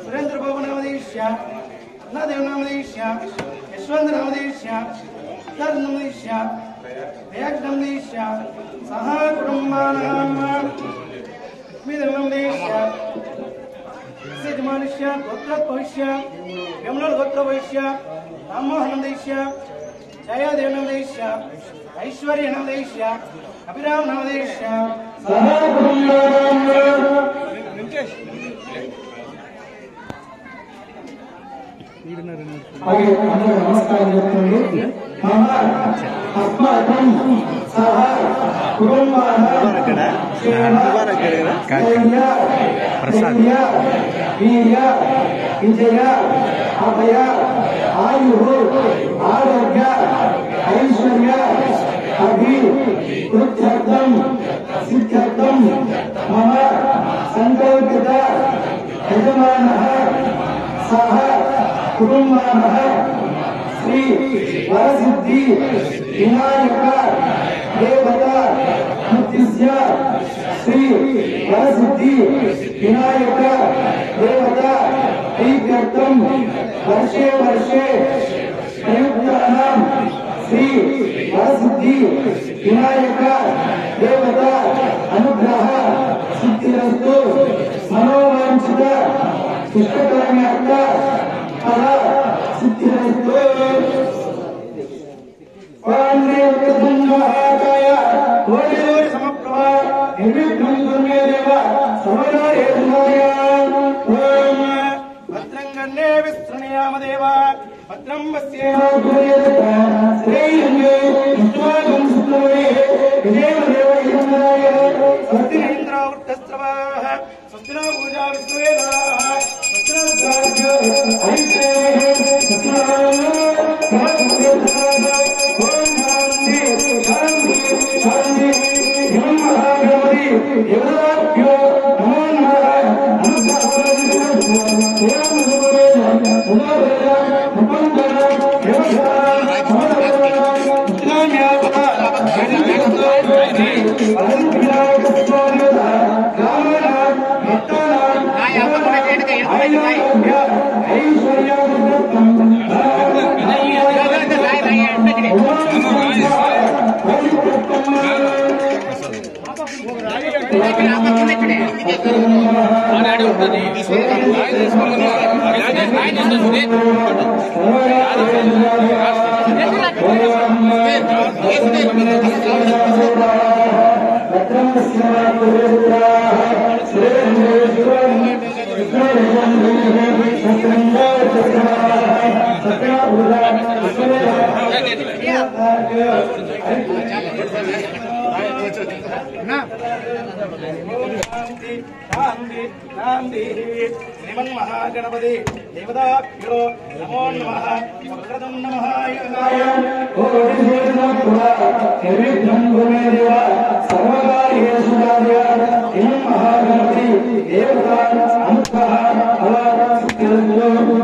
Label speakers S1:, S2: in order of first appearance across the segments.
S1: सुरेंद्र बाबू नामदेश्य अन्नादेव नामदेश्य यशवंत नामदेश्य सिद्धार्थ नामदेश्य दयाज नामदेश्य सहा कुटुंबानां स्मित नामदेश्य यजमानस्य गोत्रभविष्य यमुना गोत्रभविष्य राममोहन नामदेश्य जयादेव नामदेश्य ऐश्वर्य नामदेश्य अभिराम नामदेश्य सहा कुटुंबानां
S2: आगे नमस्कार विजय अभय आयु आरोग्य ऐश्वर्य अभिवृद्ध्यर्थम सिद्ध्यर्थम मम संकल्पित यजमानः सह कुटुंबानः श्री वरसिद्धि विनायक देवता मुक्तिस्य श्री वरसिद्धि विनायक देवता प्रीत्यर्थम वर्षे वर्षे प्रयुक्तानां श्री वरसिद्धि विनायक देवता अनुग्रह सिद्धिरस्तु मनोवांछित पुष्पकर्म्यर्थ फल सिद्धिरस्तु वन्दे वक्रतुण्डमहाकाय कोटिसूर्य समप्रभा निर्विघ्नं कुरु मे देव सर्वकार्येषु ओम भद्रं कर्णे विस्तृणयाम देव भद्रं पश्येम श्रेयं विष्णुवागं सुतवे विजयं देवयन्नाय स्वस्तिरेन्द्रो वृद्धस्रवाः स्वस्तिनो पूजा विश्ववेदाः स्वस्तिनो श्रीमन् महागणपति देवताभ्यो नमो नमः वक्रतुण्ड महाकाय कोटिसूर्य समप्रभा निर्विघ्नं कुरु मे देव सर्वकार्येषु इमं महागणपति देवता अनुग्रह फल सिद्धिरस्तु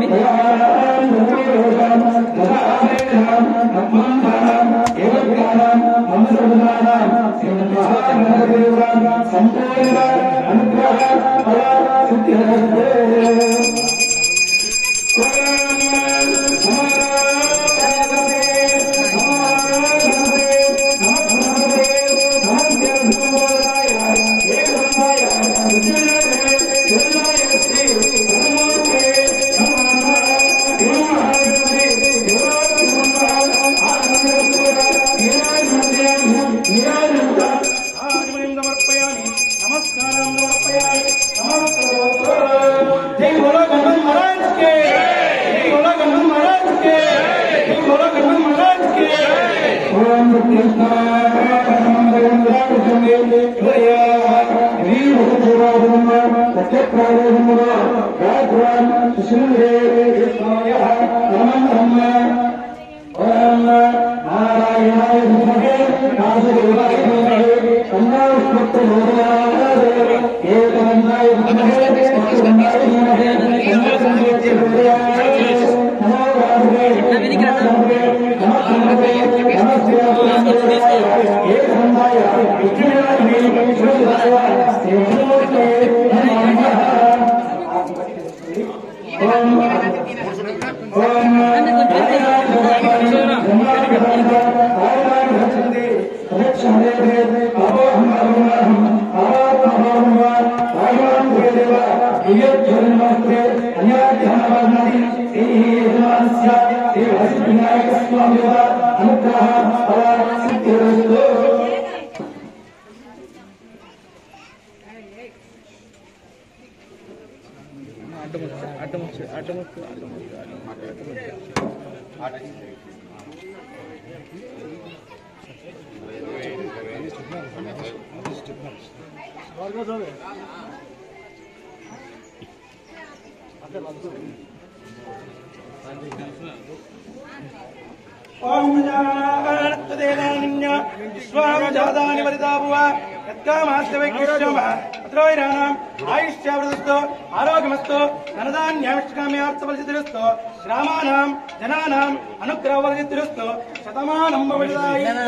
S1: ओम जानात्तदेनानिन्या विश्वाम जादानि वरिदाभुवा यत्कामास्य वैकृष्यमः अत्रोइराणाम् आयुष्यावृतस्तो आरोग्यमस्तो धनधान्यामिष्टकाम्यार्थफलसिद्धिरस्तो ग्रामाणाम् जनानाम् अनुग्रहफलसिद्धिरस्तो शतमानं भवति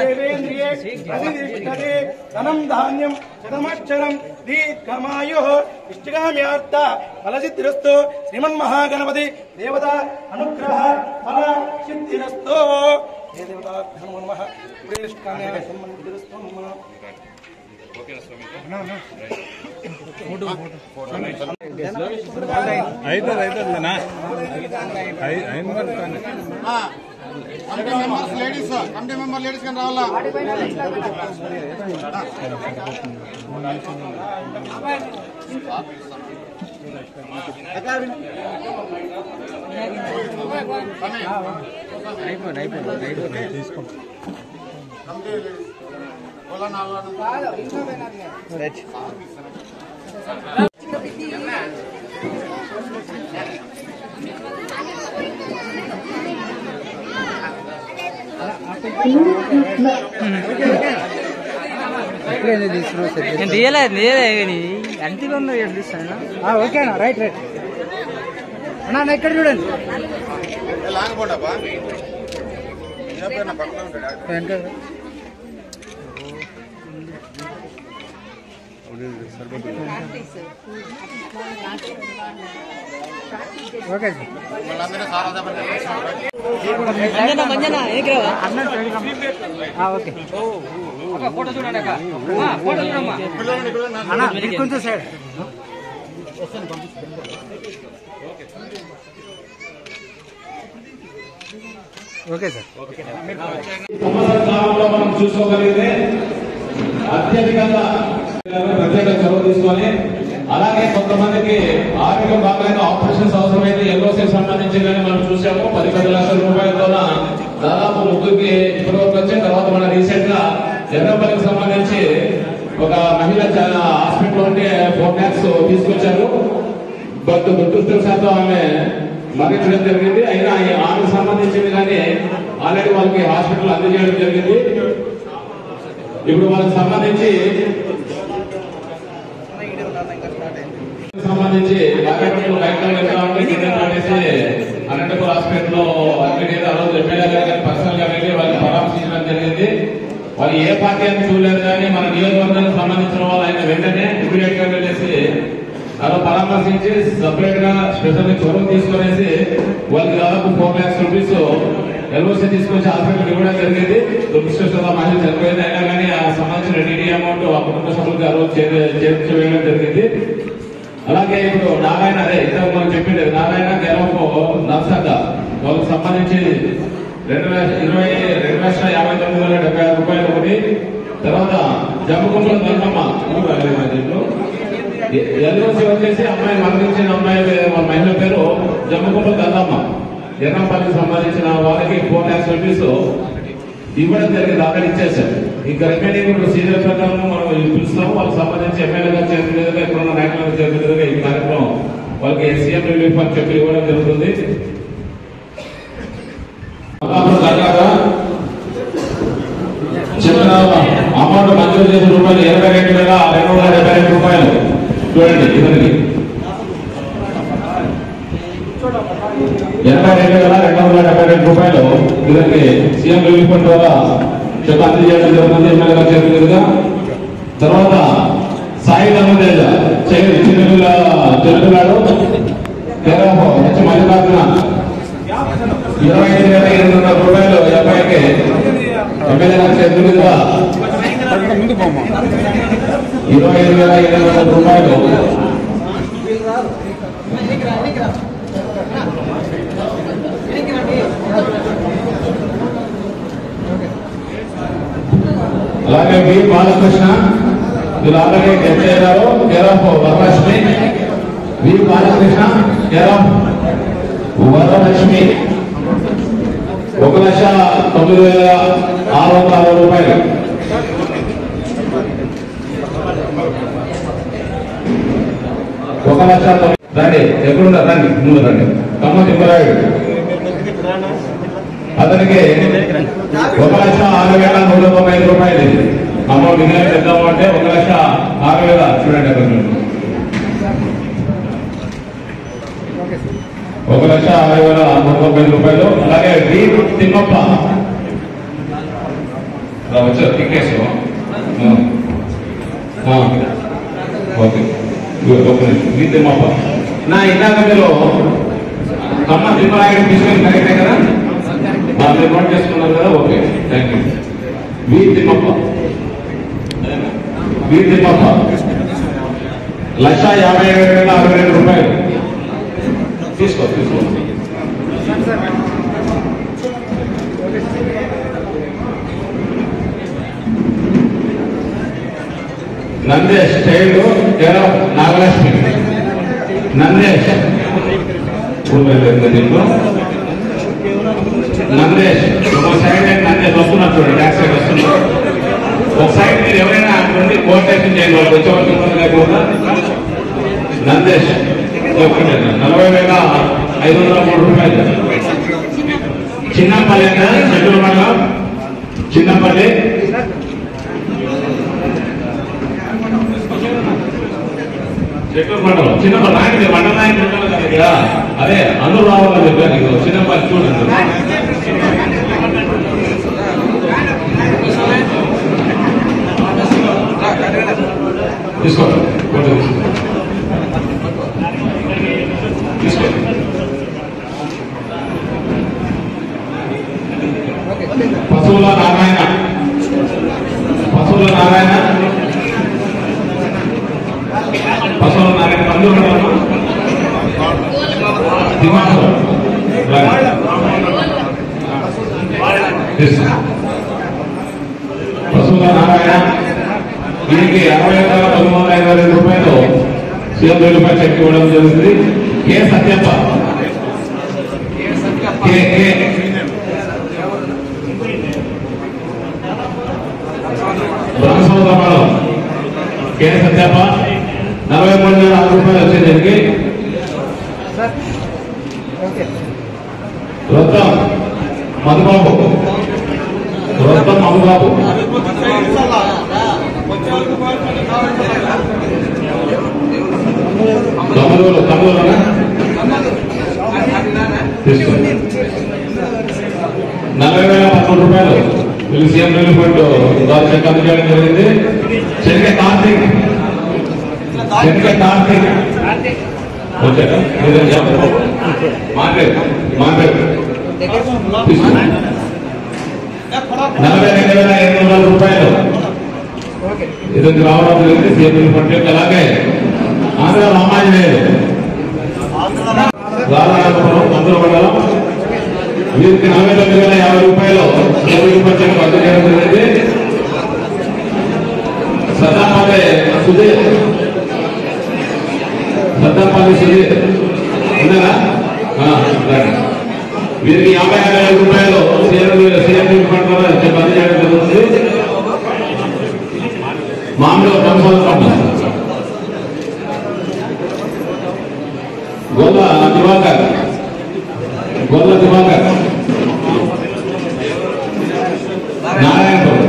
S1: देवेन्द्रिये प्रतिष्ठते धनं धान्यं शतमक्षरं दीर्घमायुः इष्टकाम्यार्थ फलसिद्धिरस्तो श्रीमन्महागणपति देवता अनुग्रह फल सिद्धिरस्तो हे देवता नमो नमः इष्टकाम्यार्थ संबन्धिरस्तो नमः
S3: కమిటీ మెంబర్ లేడీస్ కానీ రావాలా
S4: నేను తీయలేదు కానీ అంటిగా ఉన్నది చూస్తాను. ఓకేనా రైట్ రైట్ అన్నా ఇక్కడ చూడండి ఓకే ఫోటో చూడండి ఫోటో చూడమ్మా కొంచెం సైడ్ ఓకే సార్
S5: మనం చూసుకోగలిగితే అత్యధికంగా ప్రత్యేక చొరవ తీసుకొని అలాగే కొంతమందికి ఆరోగ్యం బాగాలేని ఆపరేషన్స్ అవసరమైతే ఎల్ఓసి సంబంధించి కానీ మనం చూసాము 10 లక్షల రూపాయలతో దాదాపు ముగ్గురికి ఇప్పటివరకు వచ్చే తర్వాత మన రీసెంట్ గా జనపల్లికి సంబంధించి ఒక మహిళ హాస్పిటల్ ఉంటే 4 lakhs తీసుకొచ్చారు. బట్ దురదృష్టవశాత్తు ఆమె మరణించడం జరిగింది. అయినా ఆమెకు సంబంధించింది కానీ ఆల్రెడీ వాళ్ళకి హాస్పిటల్ అందజేయడం జరిగింది. ఇప్పుడు వాళ్ళకి సంబంధించి అనంతపురం హాస్పిటల్ హాస్పిటల్లో అడ్మిట్ అయితే ఆ రోజు ఎమ్మెల్యే గారు పర్సనల్ గా వెళ్ళి వాళ్ళని పరామర్శించడం జరిగింది. వాళ్ళు ఏ పార్టీ అని చూడలేదు కానీ మన నియోజకవర్గానికి సంబంధించిన వాళ్ళు ఆయన వెంటనే ఇమీడియట్ గా వెళ్ళేసి అలా పరామర్శించి సపరేట్ గా స్పెషల్ చొరవ తీసుకునేసి వాళ్ళకి దాదాపు 4 lakhs రూపీస్ ఎల్ఓసీ తీసుకొచ్చి హాస్పిటల్ ఇవ్వడం జరిగింది. దురదృష్టవశాత్తు మహిళ చనిపోయింది. అయినా కానీ ఆ సంబంధించిన డీడీ అమౌంట్ ఆ కుటుంబ సభ్యులకు ఆ రోజు చేర్చవేయడం జరిగింది. అలాగే ఇప్పుడు నారాయణ అదే ఇంతకు మనం చెప్పింది నారాయణ గెలవకు నర్సంగ వాళ్ళకి సంబంధించి 2,22,59,076 రూపాయలు ఒకటి. తర్వాత జమ్మకుంట్ల దండమ్మ ఎల్ఓసి వచ్చేసి అమ్మాయి మరణించిన అమ్మాయి మహిళ పేరు జమ్మకుంట్ల దండమ్మ ఎర్రంపల్లికి సంబంధించిన వాళ్ళకి 4 lakhs రూపీస్ ఇవ్వడం జరిగింది. అక్కడ ఇచ్చేసారు. ఇంకా రిమైనింగ్ ఇప్పుడు సీనియర్ ప్రకారం మనం పిలుస్తాము. వాళ్ళకి సంబంధించి ఎమ్మెల్యే గారు చేతి మీదుగా ఇప్పుడున్న నాయకుల చేతి మీదుగా ఈ కార్యక్రమం వాళ్ళకి సీఎం రిలీఫ్ అని చెప్పి ఇవ్వడం జరుగుతుంది. చెప్పిన అమౌంట్ మంజూరు చేసిన రూపాయలు 22,272 రూపాయలు. చూడండి ఇతనికి 22,272 రూపాయలు ఇతనికి సీఎం రిలీఫ్ ఫండ్ ద్వారా చెక్ అందజేయడం జరుగుతుంది ఎమ్మెల్యే గారు చేతి మీదుగా. తర్వాత సాయి ధర్మతేజ చెరుకులాడు మల్లికార్జున 25,800 రూపాయలు అబ్బాయికి ఎమ్మెల్యే గారి చేతి మీదుగా 25,800 రూపాయలు. అలాగే వి బాలకృష్ణ వీళ్ళు ఆల్రెడీ డెత్ అయ్యారు. Care of Varalakshmi. V Balakrishna care of Varalakshmi 1,09,660 రూపాయలు. రండి ఎక్కడున్నారు రండి ముందు రండి. కమ్మ తిమ్మరాయుడు అతనికి 1,06,195 రూపాయలు. అమౌంట్ మిగిలిన చెప్తాము అంటే 1,06,000 చూడండి అక్కడ 1,06,195 రూపాయలు. అలాగే డి తిమ్మప్ప వచ్చారు టికెట్స్. ఓకే డి తిమ్మప్ప నా ఇందాక మీరు కమ్మ తిమ్మరాయుడు తీసుకొని కరెక్టే కదా మీరు నోట్ చేసుకున్నారు కదా. Okay thank you. V Thimmappa 1,57,062 రూపాయలు తీసుకో. Nandesh child care of Nagalakshmi. Nandesh Nandesh ఒక సైడ్ నందేష్ వస్తున్నారు చూడండి. బ్యాక్ సైడ్ వస్తున్నారు. ఒక సైడ్ మీరు ఎవరైనా అనుకోండి కోఆర్డినేషన్ చేయండి. వాళ్ళకి వచ్చేవాళ్ళు లేకుండా నందేష్ 40,503 రూపాయలు. చిన్నపల్లి చెట్టుల మండలం చిన్నపల్లి చెట్టూరు మండలం చిన్నపల్లి నాయకుడు మండల నాయకుడు కదా అదే అందరూ రావాలని చెప్పారు. చిన్నపల్లి చూడండి తీసుకోండి తీసుకోండి. పశువుల నారాయణ అందరూ పశువుల నారాయణ దీనికి 60,925 రూపాయలు సీఎం రూపాయలు చెక్ ఇవ్వడం జరుగుతుంది. కే సత్యప్ప బ్రహ్మసముద్రం కే సత్యప్ప 43,000 రూపాయలు వచ్చేదానికి. రొత్తం మధుబాబు తమ్ముడు తీసుకోండి. 40,013 రూపాయలు వీళ్ళు సీఎం రిలీఫ్ ఫండ్ ద్వారా చెక్ అందజేయడం జరిగింది. చెన్నై కార్తీక్ వచ్చారా మార్కెట్ 42,500 రూపాయలు ఇది రావడం జరిగింది సీఎం రిలీఫ్ ఫండ్. అలాగే ఆంధ్ర రామాంజనేయులు రాధాపురం మందుల మండలం వీరికి 49,050 రూపాయలు సీఎం రిలీఫ్ ఫండ్ చెక్ అందజేయడం జరిగింది. సదాపల్లి సుధీర్ ఉన్నారా? వీరికి 56,000 రూపాయలు సీఎం రిలీఫ్ ఫండ్ ద్వారా చెక్ అందజేయడం జరుగుతుంది. మామూలు సంపాదన గొల్ల దివాకర్ నారాయణపురం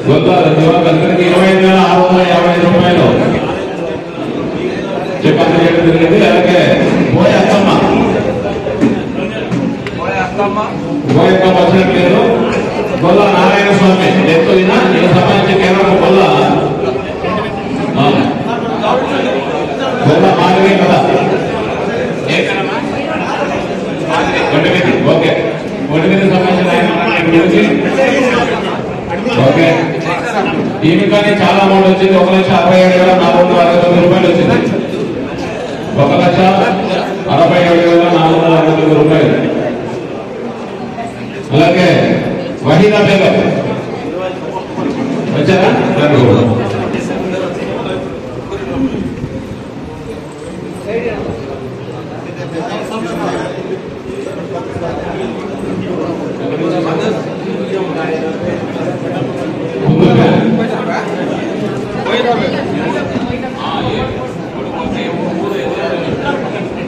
S5: గొల్ల దివాకర్ 25,650 రూపాయలు చెక్ అందజేయడం జరిగింది. అలాగే బోయక్కమ్మ వచ్చినట్లేదు. గొల్ల నారాయణ స్వామి ఎంతో దీనికి సంబంధించి కేవలం గొల్ల మాధవి కదా ఓకే ఒంటిమిది సంబంధించిన ఓకే ఈమె కానీ చాలా అమౌంట్ వచ్చింది. 1,67,469 రూపాయలు వచ్చింది. 1,67,469 రూపాయలు. అలాగే వహీదా బేగం వచ్చారా?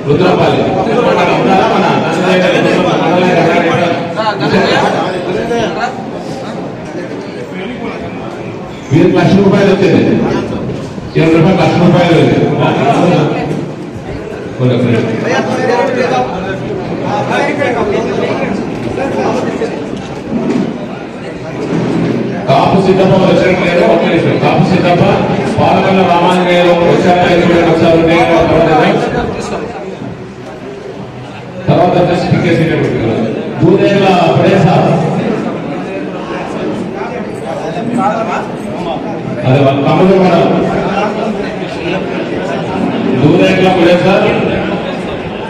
S5: రుద్రపాలి వీరికి 1,00,000 రూపాయలు వచ్చేది. 1,00,000 రూపాయలు కాపు సిద్ధప్ప వచ్చినట్లేదు. ఒక నిమిషం. కాపు సిద్ధప్ప పాలకొండ రామాంజనేయులు వచ్చారు. తర్వాత జస్టిఫికేషన్ భూదేవుల పడేసా అదే వాళ్ళ తమ్ముడు కూడా దూరేట్ల పడేసా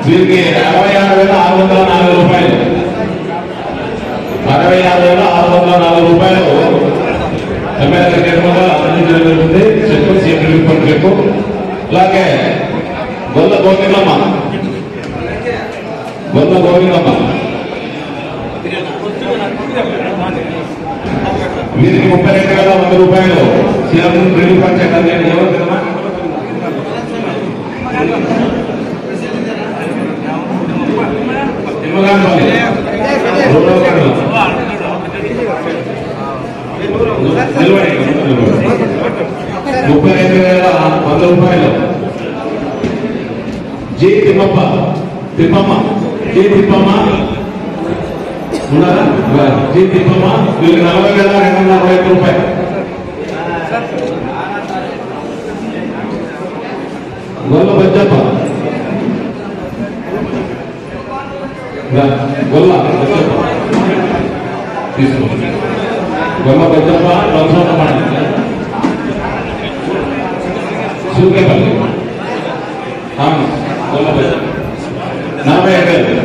S5: వీరికి 66,604 రూపాయలు 66,604 రూపాయలు ఎమ్మెల్యే నిర్మల అందించడం జరుగుతుంది. చెక్కు సీఎం రిలీఫ్ ఫండ్ చెక్కు. అలాగే గొల్ల గోవిందమ్మ వీరికి 32,100 రూపాయలు సీఎం రిలీఫ్ ఫండ్ చెక్ అందించడం ఎవరు ₹32,100 రూపాయలు. జీ తిప్పమ్మ ఉన్నారా? జీ తిప్పమ్మ వీళ్ళకి 40,240 రూపాయలు. గొల్ల బజ్జప్ప తీసుకో. గొల్ల బజ్జప్ప నల్సోటపడి సూకేపల్లి గొల్ల బజ్జప్ప 45,000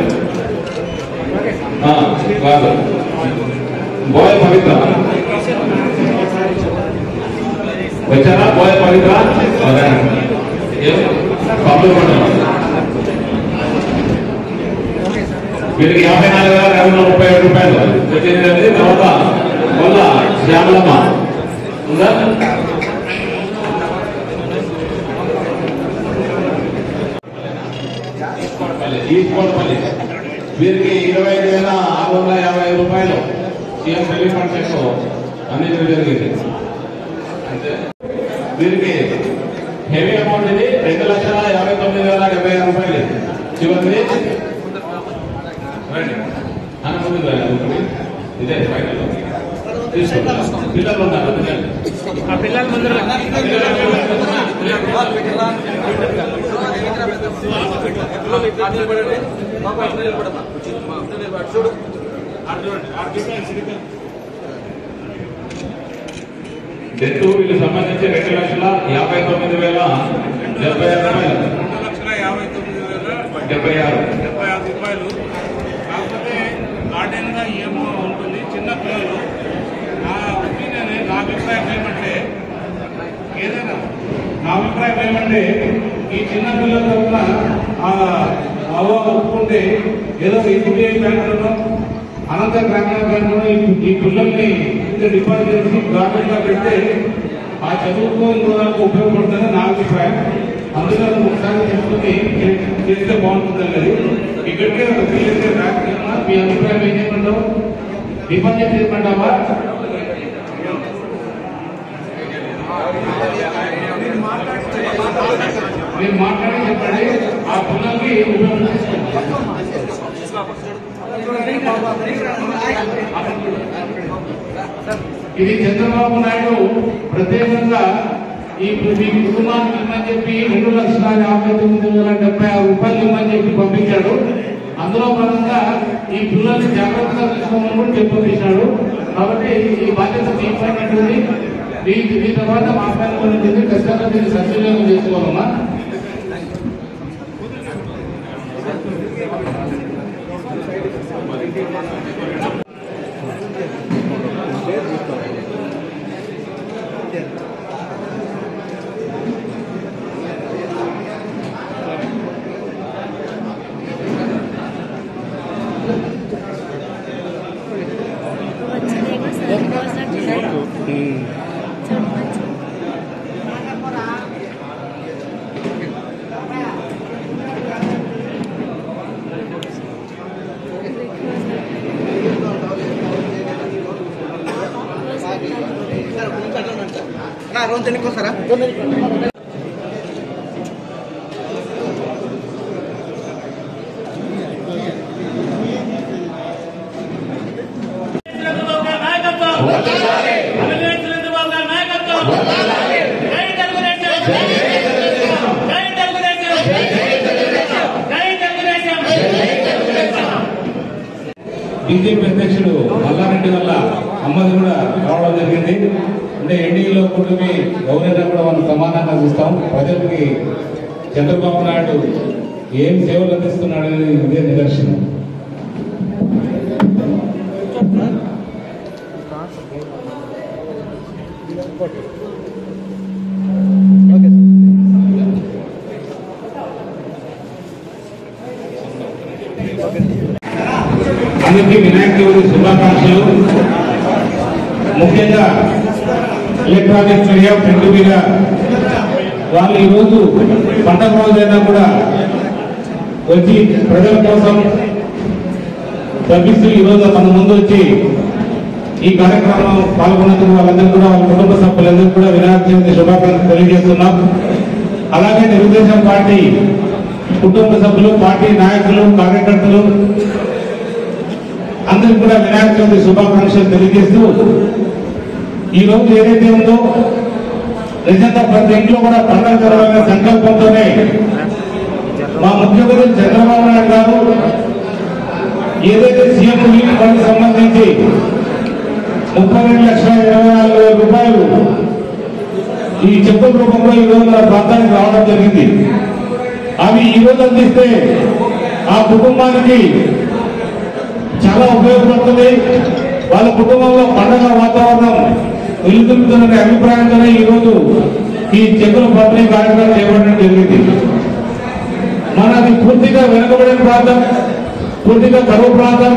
S5: కాదు. బోయ పవిత్ర వచ్చారా? బోయ పవిత్ర వీరికి 54,237 రూపాయలు వచ్చింది. తర్వాత వల్ల శ్యామలమ్మ ఉందా? ఈస్కోటపల్లి వీరికి 25,650 రూపాయలు సీఎం రిలీఫ్ ఫండ్ చెక్ అందించడం జరిగింది. అంటే వీరికి హెవీ అమౌంట్ ఇది 2,59,075 రూపాయలు. చివరిది ఇదే ఫైనల్ తీసుకుంటాం. పిల్లలు ఉన్నారు
S4: ఆ పిల్లలు ముందర
S5: డెత్ వీళ్ళకి సంబంధించి 2,50,76
S2: రూపాయలు. కాకపోతే గార్డెన్ గా ఏమో ఉంటుంది. చిన్న పిల్లలు నా ఒపీనియన్, నా అభిప్రాయం ఏమంటే ఏదైనా నా అభిప్రాయం ఏమంటే ఈ చిన్న పిల్లల తరఫున ఒప్పుకుంటే ఏదో ఎస్బీఐ బ్యాంకులను అనంత గ్రామీణ బ్యాంకులను ఈ పిల్లల్ని డిపాజిట్ చేసి గవర్నమెంట్ గా పెడితే ఆ చదువుకో ఇంకోదానికి ఉపయోగపడుతుందని నా అభిప్రాయం. అందుకని ఒకసారి తీసుకుని చేస్తే బాగుంటుందని ఇక్కడికే పిల్లలకే బ్యాంక్ మీ అభిప్రాయం ఏం చేయమంటావు? డిపాజిట్ చేయమంటావా? మీరు మాట్లాడి చెప్పండి. ఆ పిల్లలకి ఇది చంద్రబాబు నాయుడు ప్రత్యేకంగా ఈ కుటుంబానికి ఇమ్మని చెప్పి 2,59,76 రూపాయలు ఇమ్మని చెప్పి పంపించాడు. అందులో భాగంగా ఈ పిల్లల్ని జాగ్రత్తగా తీసుకోమని కూడా చెప్పేశాడు. కాబట్టి ఈ బాధ్యత తీసుకోవాలంటుంది. దీని తర్వాత మా పైన ఉంటుంది. ఖచ్చితంగా దీన్ని సద్వినియోగం చేసుకోవాలమ్మా. బీజేపీ అధ్యక్షుడు మల్లారెడ్డి వల్ల అమ్మది కూడా రావడం జరిగింది. అంటే ఎన్డీఏలో కుటుంబీ గవర్నర్ కూడా మనం సమానంగా చూస్తాం. ప్రజలకి చంద్రబాబు నాయుడు ఏం సేవలు అందిస్తున్నాడు అనేది ఇదే నిదర్శనం. అందరికీ వినాయక చవితి శుభాకాంక్షలు. ముఖ్యంగా ఎలక్ట్రానిక్ మీడియా, ప్రింట్ మీడియా వాళ్ళు ఈరోజు పండగ రోజైనా కూడా వచ్చి ప్రజల కోసం తప్పిస్తూ ఈరోజు మన ముందు వచ్చి ఈ కార్యక్రమం పాల్గొన్నందుకు వాళ్ళందరూ కూడా వాళ్ళ కుటుంబ సభ్యులందరూ కూడా వినాయక చవితి శుభాకాంక్షలు తెలియజేస్తున్నాం. అలాగే తెలుగుదేశం పార్టీ కుటుంబ సభ్యులు, పార్టీ నాయకులు, కార్యకర్తలు అందరికి కూడా వినాయక చవితి శుభాకాంక్షలు తెలియజేస్తూ ఈ రోజు ఏదైతే ఉందో నిజంగా ప్రతి ఇంట్లో కూడా పండుగ జరగాలనే సంకల్పంతోనే మా ముఖ్యమంత్రి చంద్రబాబు నాయుడు గారు ఏదైతే సీఎం రిలీఫ్ ఫండ్ సంబంధించి 32,24,000 రూపాయలు ఈ చెక్కుల రూపంలో ఈ రోజు మన ప్రాంతానికి రావడం జరిగింది. అవి ఈ రోజు అందిస్తే ఆ కుటుంబానికి చాలా ఉపయోగపడుతుంది. వాళ్ళ కుటుంబంలో పండుగ వాతావరణం వెలుగుతుందనే అభిప్రాయంతోనే ఈ రోజు ఈ చెక్కుల పంపిణీ కార్యక్రమం చేపట్టడం జరిగింది. మనది పూర్తిగా వెనుకబడిన ప్రాంతం, పూర్తిగా కరువు ప్రాంతం.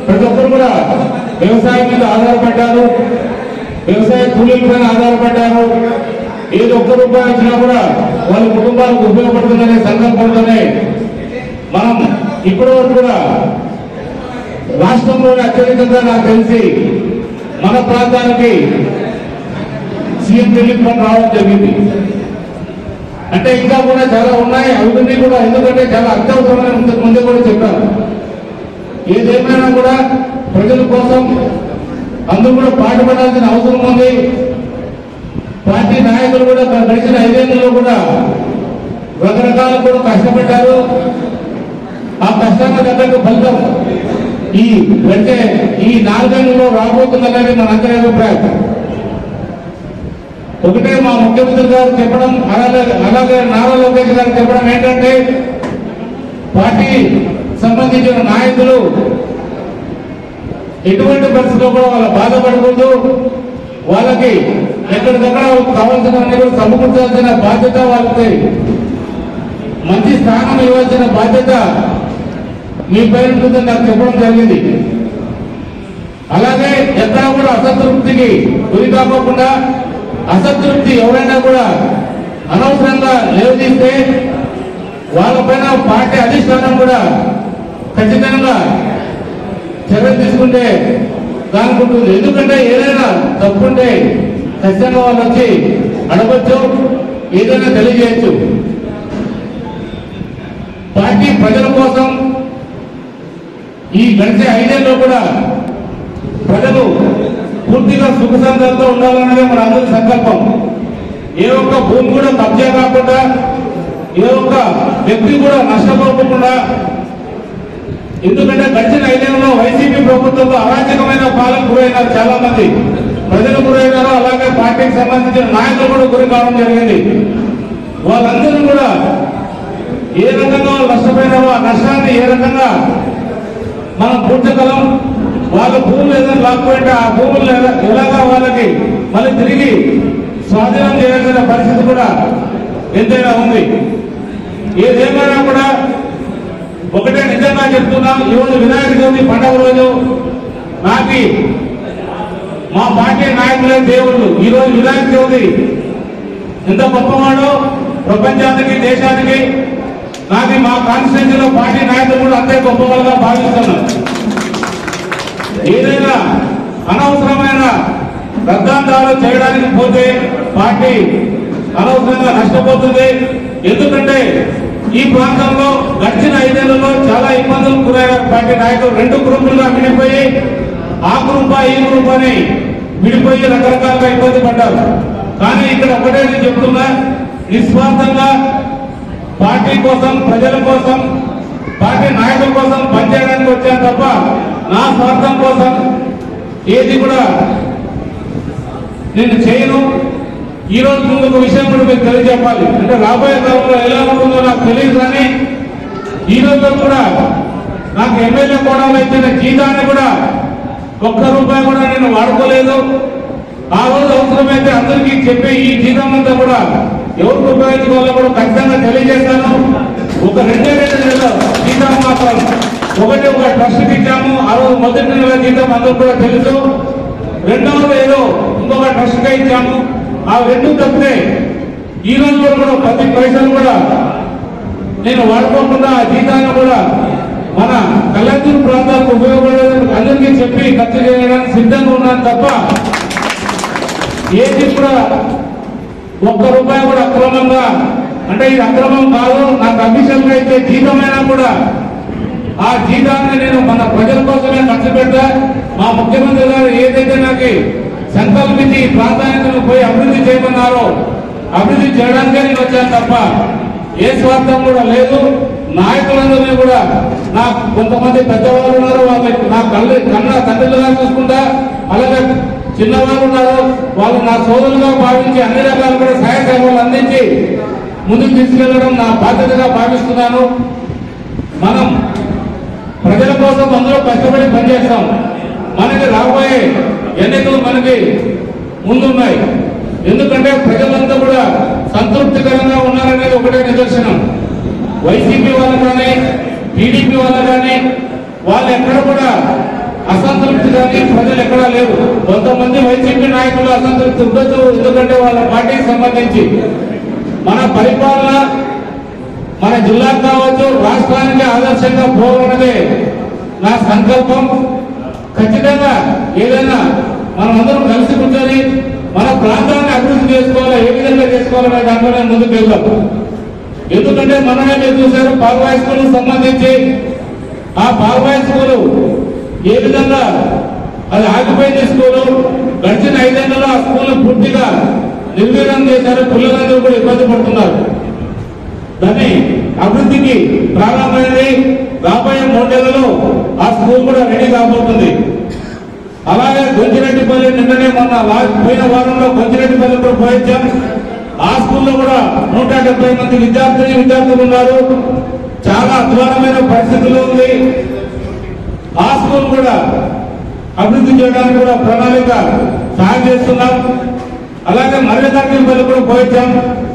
S2: ప్రతి ఒక్కరు కూడా వ్యవసాయం మీద ఆధారపడ్డారు, వ్యవసాయ కూలీలపైన ఆధారపడ్డారు. ఏదో ఒక్క రూపాయి వచ్చినా కూడా వాళ్ళ కుటుంబాలకు ఉపయోగపడుతుందనే సంకల్పంతోనే మనం ఇప్పటి వరకు కూడా రాష్ట్రంలోనే అత్యధికంగా నాకు తెలిసి మన ప్రాంతానికి సీఎం రిలీఫ్ ఫండ్ రావడం జరిగింది. అంటే ఇంకా కూడా చాలా ఉన్నాయి. అభివృద్ధి కూడా ఎందుకంటే చాలా అత్యవసరమైన ముందు కూడా చెప్పారు. ఏదేమైనా కూడా ప్రజల కోసం అందరూ కూడా పాటుపడాల్సిన అవసరం ఉంది. పార్టీ నాయకులు కూడా గడిచిన 5 ఏళ్లలో కూడా రకరకాల కూడా కష్టపడ్డారు. ఆ కష్టానికి తగ్గట్టు ఫలితం ఈ 4 ఏళ్లలో రాబోతుందనేది మనందరి అభిప్రాయం. ఒకటే మా ముఖ్యమంత్రి గారు చెప్పడం, అలాగే నారా లోకేష్ గారు చెప్పడం ఏంటంటే, పార్టీ సంబంధించిన నాయకులు ఎటువంటి పరిస్థితుల్లో కూడా వాళ్ళ బాధపడకూడదు. వాళ్ళకి ఎక్కడికక్కడ కావాల్సిన సమకూర్చాల్సిన బాధ్యత, వాళ్ళకి మంచి స్థానం ఇవ్వాల్సిన బాధ్యత మీ పైన ఉంటుందని నాకు చెప్పడం జరిగింది. అలాగే ఎక్కడ కూడా అసంతృప్తికి గురి కాకుండా, అసంతృప్తి ఎవరైనా కూడా అనవసరంగా లేవదీస్తే వాళ్ళపైన పార్టీ అధిష్టానం కూడా ఖచ్చితంగా చర్య తీసుకుంటే దానికి ఉంటుంది. ఎందుకంటే ఏదైనా తప్పుంటే ఖచ్చితంగా వాళ్ళు వచ్చి అడగచ్చు, ఏదైనా తెలియజేయచ్చు. పార్టీ ప్రజల కోసం ఈ గడిచే 5 ఏళ్లలో కూడా ప్రజలు పూర్తిగా సుఖ సంతోషంతో ఉండాలన్నదే మన అందరి సంకల్పం. ఏ ఒక్క భూమి కూడా కబ్జా కాకుండా, ఏ ఒక్క వ్యక్తి కూడా నష్టపోకుండా. ఎందుకంటే గడిచిన 5 ఏళ్లలో వైసీపీ ప్రభుత్వంలో అరాచకమైన పాలన గురైనారు చాలా మంది ప్రజలు గురైనారు. అలాగే పార్టీకి సంబంధించిన నాయకులు కూడా గురి కావడం జరిగింది. వాళ్ళందరూ కూడా ఏ రకంగా వాళ్ళు నష్టపోయినారో ఆ నష్టాన్ని ఏ రకంగా మనం పూడ్చగలం, వాళ్ళ భూములు ఏదైనా లాక్కపోయింటే ఆ భూములు ఎలాగా వాళ్ళకి మళ్ళీ తిరిగి స్వాధీనం చేయాల్సిన పరిస్థితి కూడా ఎంతైనా ఉంది. ఏదేమైనా కూడా ఒకటే నిజంగా చెప్తున్నాం, ఈరోజు వినాయక చవితి పండుగ రోజు నాకు మా పార్టీ నాయకులే దేవుళ్ళు. ఈరోజు వినాయక చవితి ఎంత గొప్పవాడో ప్రపంచానికి, దేశానికి, నాకు మా కాన్స్టిట్యూన్సీలో పార్టీ నాయకులు కూడా అంతే గొప్పవాళ్ళుగా భావిస్తున్నాం. ఏదైనా అనవసరమైన రద్దాంతాలు చేయడానికి పోతే పార్టీ అనవసరంగా నష్టపోతుంది. ఎందుకంటే ఈ ప్రాంతంలో గడిచిన 5 ఏళ్లలో చాలా ఇబ్బందులు గురైన పార్టీ నాయకులు 2 గ్రూపులుగా విడిపోయి, ఆ గ్రూపా ఈ గ్రూప్ అని విడిపోయి రకరకాలుగా ఇబ్బంది పడ్డారు. కానీ ఇక్కడ ఒకటే నేను చెప్తున్నా, నిస్వార్థంగా పార్టీ కోసం, ప్రజల కోసం, పార్టీ నాయకుల కోసం పనిచేయడానికి వచ్చాను తప్ప నా స్వార్థం కోసం ఏది కూడా నేను చేయను. ఈ రోజు ఇంకొక విషయం కూడా మీకు తెలియజెప్పాలి. అంటే రాబోయే కాలంలో ఎలా ఉంటుందో నాకు తెలియదు, కానీ ఈ రోజు కూడా నాకు ఎమ్మెల్యే కోణంలో ఇచ్చిన జీతాన్ని కూడా ₹1 కూడా నేను వాడుకోలేదు. ఆ రోజు అవసరమైతే అందరికీ చెప్పి ఈ జీతం అంతా కూడా ఎవరికి ఉపయోగించుకోవాలో కూడా ఖచ్చితంగా తెలియజేస్తాను. ఒక 2 నెలల జీతం మాత్రం ఒక ట్రస్ట్కి ఇచ్చాము. ఆ రోజు మొదటి నెల జీతం అందరూ కూడా తెలుసు. రెండవది ఏదో ఇంకొక ట్రస్ట్గా ఇచ్చాము. ఆ 2 తప్పితే ఈ రోజు కూడా 10 పైసలు కూడా నేను వాడుకోకుండా ఆ జీతాన్ని కూడా మన కళ్యాణ్పూర్ ప్రాంతాలకు ఉపయోగపడేందుకు అందరికీ చెప్పి ఖర్చు చేయడానికి సిద్ధంగా ఉన్నాను తప్ప ఏది కూడా ₹1 కూడా అక్రమంగా, అంటే ఇది అక్రమం కాదు. నాకు అఫీషియల్ గా ఇచ్చే జీతమైనా కూడా ఆ జీతాన్ని నేను మన ప్రజల కోసమే ఖర్చు పెడతా. మా ముఖ్యమంత్రి గారు ఏదైతే నాకు సంకల్పించి ఈ ప్రాంతానికి పోయి అభివృద్ధి చేయమన్నారో అభివృద్ధి చేయడానికే నేను వచ్చాను తప్ప ఏ స్వార్థం కూడా లేదు. నాయకులందరినీ కూడా నాకు కొంతమంది పెద్దవాళ్ళు ఉన్నారు, వాళ్ళకి నా కన్నా తండ్రులుగా చూసుకుంటా. అలాగే చిన్నవాళ్ళు ఉన్నారు, వాళ్ళు నా సోదరులుగా భావించి అన్ని రకాలు కూడా సహాయ సేవలు అందించి ముందుకు తీసుకెళ్లడం నా బాధ్యతగా భావిస్తున్నాను. మనం ప్రజల కోసం అందరూ కష్టపడి పనిచేస్తాం. మనకి రాబోయే ఎన్నికలు మనకి ముందున్నాయి. ఎందుకంటే ప్రజలంతా కూడా సంతృప్తికరంగా ఉన్నారనేది ఒకటే నిదర్శనం. వైసీపీ వాళ్ళు కానీ, టీడీపీ వాళ్ళు కానీ, వాళ్ళు ఎక్కడ కూడా అసంతృప్తి కానీ ప్రజలు ఎక్కడా లేరు. కొంతమంది వైసీపీ నాయకులు అసంతృప్తి ఉండొచ్చు, ఎందుకంటే వాళ్ళ పార్టీకి సంబంధించి మన పరిపాలన మన జిల్లాకు కావచ్చు, రాష్ట్రానికి ఆదర్శంగా పోవాలన్నదే నా సంకల్పం. ఖచ్చితంగా ఏదైనా మనమందరం కలిసి కూర్చొని మన ప్రాంతాన్ని అభివృద్ధి చేసుకోవాలా, ఏ విధంగా చేసుకోవాలనే దాంట్లోనే ముందుకు వెళ్దాం. ఎందుకంటే మనమే మీరు చూశారు, పాల్వాయి స్కూల్ సంబంధించి ఆ పాల్వాయి స్కూల్ ఏ విధంగా అది ఆగిపోయింది స్కూలు. గడిచిన 5 ఏళ్లలో ఆ స్కూల్ పూర్తిగా నిర్వీర్యం చేశారు. పిల్లలందరూ కూడా ఇబ్బంది పడుతున్నారు. దాన్ని అభివృద్ధికి ప్రారంభమైంది. రాబోయే 3 ఏళ్లలో ఆ స్కూల్ కూడా రెడీ కాబోతుంది. అలాగే గొంజిరెడ్డిపల్లి నిన్ననే మొన్న పోయిన వారంలో గొంజిరెడ్డిపల్లి కూడా పోయించాం. ఆ స్కూల్లో కూడా 170 మంది విద్యార్థులు ఉన్నారు. చాలా అధ్వానమైన పరిస్థితులు ఉంది. ఆ స్కూల్ కూడా అభివృద్ధి చేయడానికి కూడా ప్రణాళిక సాయం చేస్తున్నాం. అలాగే మర్రిదాకిపల్లి కూడా పోయించాం.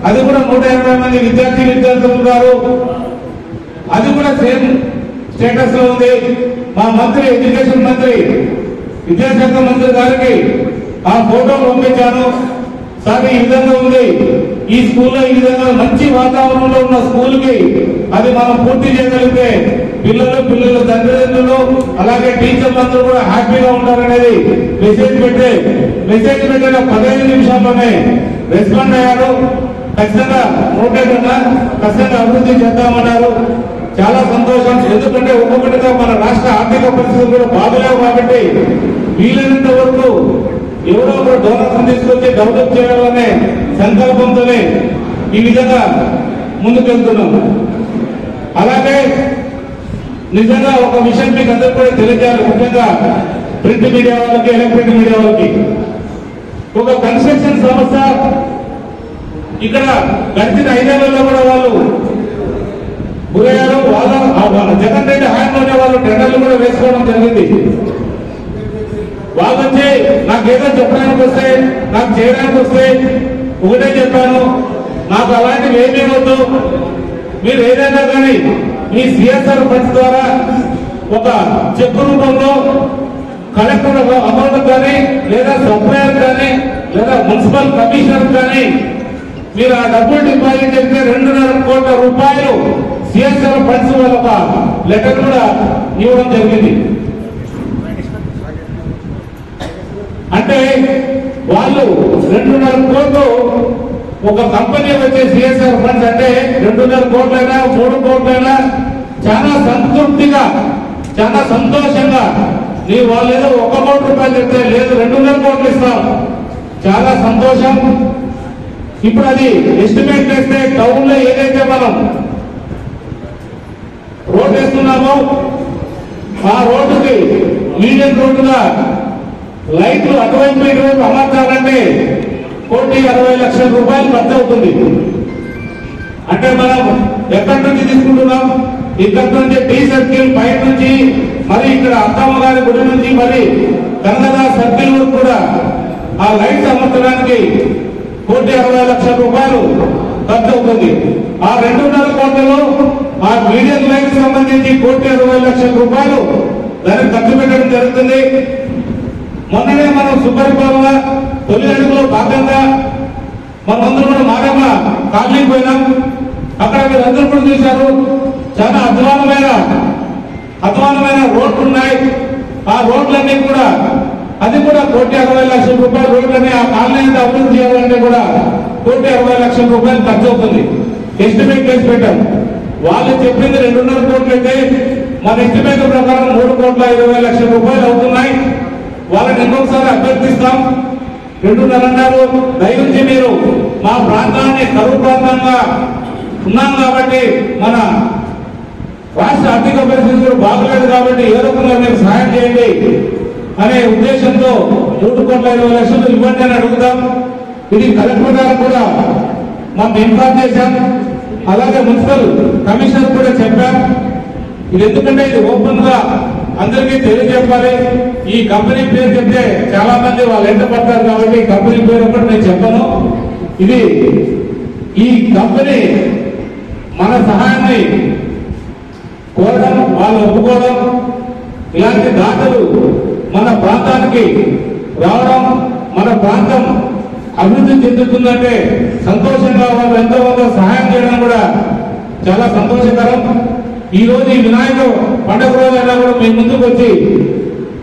S2: అది కూడా 180 మంది విద్యార్థులు ఉన్నారు. అది కూడా సేమ్ స్టేటస్ లో ఉంది. మా మంత్రి ఎడ్యుకేషన్ మంత్రి విద్యాశాఖ మంత్రి గారికి ఆ ఫోటో పంపించాను. సార్ ఈ విధంగా ఉంది ఈ స్కూల్లో, ఈ విధంగా మంచి వాతావరణంలో ఉన్న స్కూల్ కి అది మనం పూర్తి చేయగలిగితే పిల్లలు తల్లిదండ్రులు అలాగే టీచర్లు అందరూ కూడా హ్యాపీగా ఉంటారనేది మెసేజ్ పెట్టిన 15 నిమిషాల్లోనే రెస్పాండ్ అయ్యారు. ఖచ్చితంగా ఖచ్చితంగా అభివృద్ధి చేద్దామన్నారు. చాలా సంతోషం. ఎందుకంటే ఒక్కొక్కటిగా మన రాష్ట్ర ఆర్థిక పరిస్థితులు కూడా బాగలేవు కాబట్టి వీలైనంత వరకు ఎవరో ఒక డోనర్స్ తీసుకొచ్చి డెవలప్ చేయాలనే సంకల్పంతోనే ఈ విధంగా ముందుకెళ్తున్నాం. అలాగే నిజంగా ఒక విషయం మీకు అందరూ కూడా తెలియజేయాలి. ముఖ్యంగా ప్రింట్ మీడియా వాళ్ళకి, ఎలక్ట్రానిక్ మీడియా వాళ్ళకి, ఒక కన్స్ట్రక్షన్ సంస్థ ఇక్కడ గడిచిన 5 ఏళ్లలో కూడా వాళ్ళు గురయ్యారు. వాళ్ళ జగన్ రెడ్డి హయాంలోనే వాళ్ళు టెండర్లు కూడా వేసుకోవడం జరిగింది. వాళ్ళు వచ్చి నాకేదో చెప్పడానికి వస్తే, నాకు చేయడానికి వస్తే ఒకటే చెప్పాను, నాకు అలాంటివి ఏమీ వద్దు. మీరు ఏదైనా కానీ మీ సిఎస్ఆర్ ఫండ్స్ ద్వారా ఒక చెక్ రూపంలో కలెక్టర్ అమౌంట్ కానీ లేదా సప్లయర్ కానీ లేదా మున్సిపల్ కమిషనర్ కానీ మీరు ఆ డబ్బులు డిపాజిట్ చేస్తే 2.5 కోట్ల రూపాయలు సిఎస్ఆర్ ఫండ్స్ వాళ్ళ ఒక లెటర్ కూడా ఇవ్వడం జరిగింది. అంటే వాళ్ళు 2.5 కోట్లు ఒక కంపెనీ వచ్చే సిఎస్ఆర్ ఫండ్స్ అంటే 2.5 కోట్లైనా 3 కోట్లైనా చాలా సంతృప్తిగా చాలా సంతోషంగా నీ వాళ్ళు ఏదో 1 కోటి రూపాయలు చెప్తే లేదు 2.5 కోట్లు ఇస్తాం, చాలా సంతోషం. ఇప్పుడు అది ఎస్టిమేట్ చేస్తే టౌన్ లో ఏదైతే మనం రోడ్ వేస్తున్నామో ఆ రోడ్డుకి మీడియం రోడ్డుగా లైట్లు అటువైపు ఇటువైపు అమర్చాలంటే 1,60,00,000 రూపాయలు ఖర్చు అవుతుంది. అంటే మనం ఎక్కడి నుంచి తీసుకుంటున్నాం, ఇక్కడి నుంచి టీ సర్కిల్ బయట నుంచి మరి ఇక్కడ అత్తమ్మ గారి గుడి నుంచి మరి కనకదాస్ సర్కిల్ వరకు కూడా ఆ లైట్స్ అమర్చడానికి 1,60,00,000 రూపాయలు ఖర్చు అవుతుంది. ఆ 2.5 కోట్లలో ఆ మీడియం లైట్స్ సంబంధించి 1,60,00,000 రూపాయలు దానికి ఖర్చు పెట్టడం జరుగుతుంది. మొన్ననే మనం సుపరిపాలన తొలి అడుగులో భాగంగా మనమందరూ కూడా మారమ్మ కాలనీకి పోయినాం. అక్కడ మీరందరూ కూడా చూశారు, చాలా అధ్వానమైన రోడ్లు ఉన్నాయి. ఆ రోడ్లన్నీ కూడా అది కూడా 1,60,00,000 రూపాయల రోడ్లని ఆ కాలనీ అంతా అభివృద్ధి చేయాలంటే కూడా 1,60,00,000 రూపాయలు ఖర్చు అవుతుంది. ఎస్టిమేట్ చేసి పెట్టాం. వాళ్ళు చెప్పింది 2.5 కోట్లు అయితే మన ఎస్టిమేట్ ప్రకారం 3,20,00,000 రూపాయలు అవుతున్నాయి. వాళ్ళని ఇంకొకసారి అభ్యర్థిస్తాం. 2.5 అన్నారు. దయచేసి మీరు మా ప్రాంతాన్ని కరువు ప్రాంతంగా ఉన్నాం కాబట్టి మన రాష్ట్ర ఆర్థిక పరిస్థితులు బాగలేదు కాబట్టి ఏ రకంగా మీరు సహాయం చేయండి అనే ఉద్దేశంతో 3,20,00,000 ఇవ్వండి అని అడుగుతాం. ఇది కలెక్టర్ గారు కూడా మనం ఇన్ఫార్మ్ చేశాం. అలాగే మున్సిపల్ కమిషనర్ కూడా చెప్పాం. ఇది ఎందుకంటే ఇది ఓపెన్ గా అందరికీ తెలియజెప్పాలి. ఈ కంపెనీ పేరు చెప్తే చాలా మంది వాళ్ళు ఎంట పడతారు కాబట్టి ఈ కంపెనీ పేరు ఒకటి నేను చెప్పను. ఇది ఈ కంపెనీ మన సహాయాన్ని కోరడం, వాళ్ళు ఒప్పుకోవడం, ఇలాంటి దాతలు మన ప్రాంతానికి రావడం, మన ప్రాంతం అభివృద్ధి చెందుతుందంటే సంతోషంగా వాళ్ళు ఎంతో సహాయం చేయడం కూడా చాలా సంతోషకరం. ఈ రోజు ఈ వినాయక పండుగ రోజైనా కూడా మీ ముందుకు వచ్చి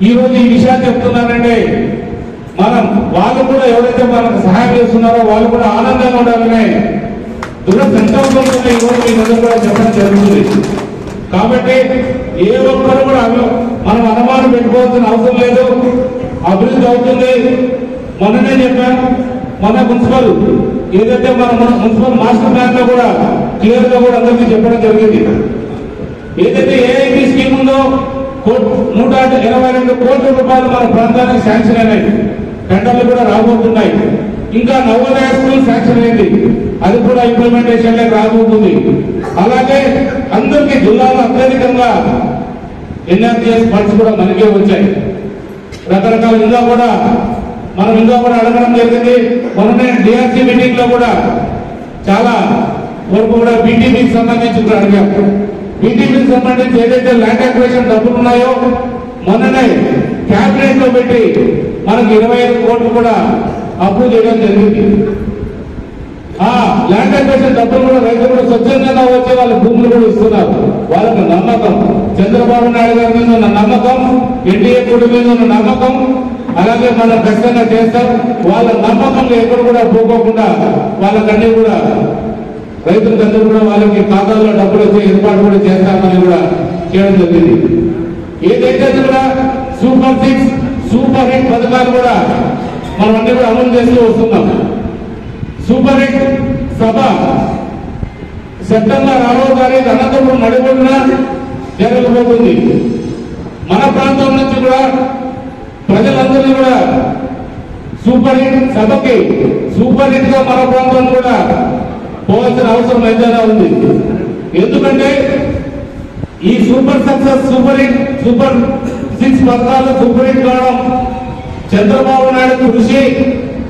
S2: ఈ రోజు ఈ విషయాలు చెప్తున్నారంటే మనం వాళ్ళు కూడా ఎవరైతే మనకు సహాయం చేస్తున్నారో వాళ్ళు కూడా ఆనందంగా ఉండాలనే దృఢ సంకల్పంతో ఈ రోజు మీ ముందు కూడా చెప్పడం జరుగుతుంది. కాబట్టి ఏ ఒక్కరు కూడా మనం అనుమానం పెట్టుకోవాల్సిన అవసరం లేదు, అభివృద్ధి అవుతుంది. మొన్ననే చెప్పాను, మన మున్సిపల్ ఏదైతే మన మున్సిపల్ మాస్టర్ ప్లాన్ లో కూడా క్లియర్ గా కూడా అందరికీ చెప్పడం జరిగింది. ఏదైతే ఏఐపీ స్కీమ్ ఉందో 122 కోట్ల రూపాయలు మన ప్రాంతానికి శాంక్షన్ అయినాయి, టెండర్లు కూడా రాబోతున్నాయి. ఇంకా నవోదయ స్కూల్ శాంక్షన్ అయింది, అది కూడా ఇంప్లిమెంటేషన్ లో రాబోతుంది. అలాగే అందరికీ జిల్లాలో అత్యధికంగా ఎన్ఆర్జీఎస్ ఫండ్స్ కూడా మనకే వచ్చాయి. రకరకాల ఇంకా కూడా అడగడం జరిగింది. మొన్ననే డిఆర్సీ మీటింగ్ లో కూడా చాలా వరకు కూడా బీటీపీకి సంబంధించి కూడా అడిగాం. బీటీపీకి సంబంధించి ఏదైతే ల్యాండ్ అక్విజిషన్ డబ్బులు ఉన్నాయో మొన్ననే క్యాబినెట్ లో పెట్టి మనకి 25 కోట్లు కూడా అప్రూవ్ చేయడం జరిగింది. ఆ ల్యాండ్ అక్విజిషన్ డబ్బులు కూడా రైతులు కూడా స్వచ్ఛందంగా వచ్చే వాళ్ళ భూములు కూడా ఇస్తున్నారు. వాళ్ళకి నమ్మకం, చంద్రబాబు నాయుడు గారి మీద ఉన్న నమ్మకం, ఎన్డీఏ కూటమి మీద ఉన్న నమ్మకం, అలాగే మనం ఖచ్చితంగా చేస్తాం. వాళ్ళ నమ్మకంలో ఎక్కడ కూడా పోకోకుండా వాళ్ళకన్నీ కూడా రైతులకందరూ కూడా వాళ్ళకి ఖాతాల్లో డబ్బులు వచ్చే ఏర్పాటు కూడా చేస్తామని కూడా చేయడం జరిగింది. ఏదైతే కూడా సూపర్ 6, సూపర్ హిట్ పథకాలు కూడా మనం అన్ని కూడా అమలు చేస్తూ వస్తున్నాం. సూపర్ హిట్ సభ సెప్టెంబర్ 6వ తారీఖు అనంతపురం నడిబొడ్డున జరగబోతుంది. మన ప్రాంతం నుంచి కూడా ప్రజలందరినీ కూడా సూపర్ హిట్ సభకి సూపర్ హిట్ గా మన ప్రాంతం కూడా పోవాల్సిన అవసరం ఎంతైనా ఉంది. ఎందుకంటే ఈ super success, super hit, super 6 పథకాలు సూపర్ హిట్ కావడం చంద్రబాబు నాయుడు కృషి,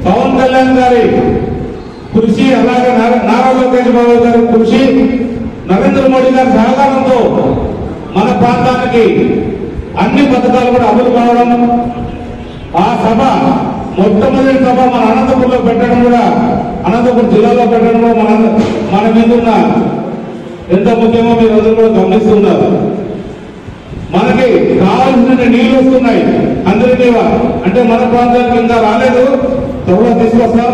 S2: పవన్ కళ్యాణ్ గారి కృషి, అలాగే నారా లోకేష్ బాబు గారి కృషి, నరేంద్ర మోడీ గారి సహకారంతో మన ప్రాంతానికి అన్ని పథకాలు కూడా అమలు కావడం, ఆ సభ మొట్టమొదటి సభ మన అనంతపురంలో పెట్టడం కూడా, అనంతపురం జిల్లాలో పెట్టడం కూడా మన మీద ఉన్న ఎంత ముఖ్యమో మీరు అందరూ కూడా గమనిస్తున్నారు. మనకి కావాల్సిన నీళ్లు వస్తున్నాయి అందరికీ, అంటే మన ప్రాంతానికి ఇంకా రాలేదు, త్వరలో తీసుకొస్తాం.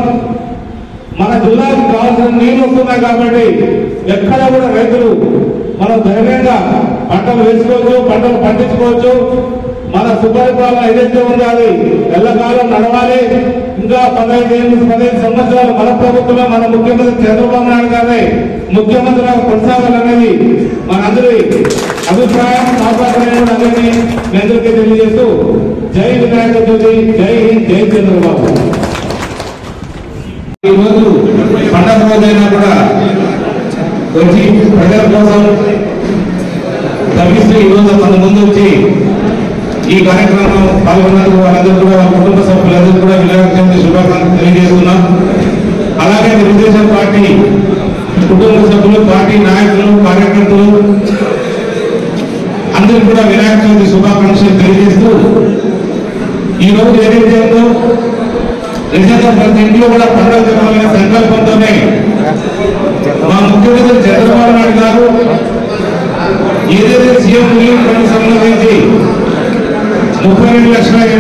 S2: మన జిల్లాకు కావాల్సిన నీళ్లు వస్తున్నాయి కాబట్టి ఎక్కడ కూడా రైతులు మనం ధైర్యంగా పంటలు వేసుకోవచ్చు, పంటలు పండించుకోవచ్చు. మన సుపరిపాలన ఏదైతే ఉందో అది ఎల్లకాలం నడవాలి. ఇంకా 15 సంవత్సరాలు మన ప్రభుత్వమే, మన ముఖ్యమంత్రి చంద్రబాబు నాయుడు గారే ముఖ్యమంత్రిగా కొనసాగాలనేది మనందరి అభిప్రాయం. ఆపాదన అందరినీ మీ అందరికీ తెలియజేస్తూ జై వినాయక చవితి, జై హింద్, జై చంద్రబాబు. ఈ రోజు పండగ రోజైనా కూడా వచ్చి ప్రజల కోసం తగ్గిస్తూ ఈరోజు మన ముందు వచ్చి ఈ కార్యక్రమం పాల్గొన్నందుకు వాళ్ళందరూ కూడా, వాళ్ళ కుటుంబ సభ్యులందరూ కూడా వినాయక చవితి శుభాకాంక్షలు తెలియజేస్తున్నాం. అలాగే తెలుగుదేశం పార్టీ కుటుంబ సభ్యులు, పార్టీ నాయకులు, కార్యకర్తలు అందరూ కూడా వినాయక చవితి శుభాకాంక్షలు తెలియజేస్తూ ఈ రోజు ఏదైతే ఉందో నిజంగా ప్రతి ఇంట్లో కూడా పండుగ జరగాలనే సంకల్పంతోనే మా ముఖ్యమంత్రి చంద్రబాబు నాయుడు గారు ఏదైతే సీఎం రిలీఫ్ ఫండ్ సంబంధించి 32,80,000